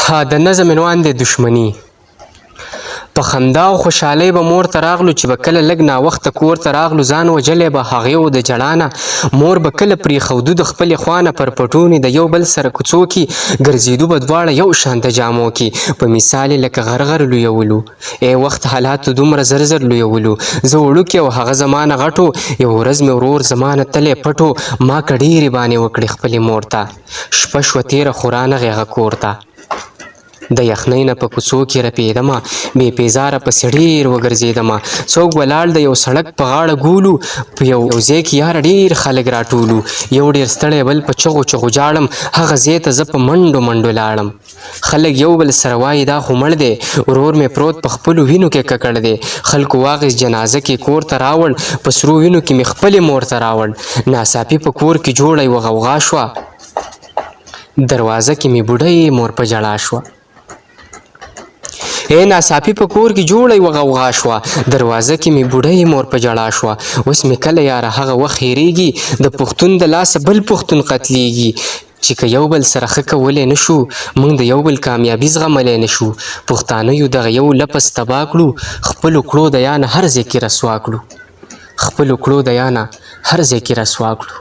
د نظم عنوان دی دشمني. په خندا او خوشحالۍ به مور ته راغلو چې به کله لږ ناوخته کور ته راغلو ځان وجلی به هغې و د ژړا نه. مور به کله پرېښودو د خپلې خوا نه پر پټونې د یو بل سره کوڅو کې ګرځېدو به دواړه یو شانته جامو کې په مثال یې لکه غرغر لویولو. وخت حالاتو دومره زر زر لویولو. زه وړوکی او هغه زما نه غټو. یوه ورځ مې ورور زما نه تلی پټو. ما که ډېرې بانې وکړې خپلې مور ته. شپه شوه تېره خو رانغی هغه کور ته. د یخنۍ نه په کوڅو کې رپېدمه بې پیزاره پسې ډېر وګرځېدمه. څوک ولاړ د یو سړک په غاړه ګولو. په یو ځای کې یاره ډېر خلک راټولو. یو ډېر ستړی بل په چغو چغو جاړم. هغه ځای ته زه په منډو منډو لاړم. خلک یو بل سره وایي دا خو مړ دی. ورور مې پروت په خپلو وینو کې ککړ دی. خلکو واخیست جنازه کې کور ته راوړ. په سرو وینو کې مې خپلې مور ته راوړ. ناڅاپي په کور کې جوړه یوه غوغا شوه. دروازه کې مې بوډۍ مور په ژړا شوه. ناڅاپي په کور کې جوړه یوه غوغا شوه. دروازه کې مې بوډۍ مور په ژړا شوه. اوس مې کله یاره هغه وخت هېرېږي د پښتون د لاسه بل پښتون قتلېږي. چې که یو بل سره ښه کولی نه شو موږ د یو بل کامیابي زغملی نه شو. پښتانه یو دغه یو لفظ تباه کړو. خپلو کړو د یا نه هر ځای کې رسوا کړو. خپلو کړو د یا نه هر ځای کې رسوا کړو.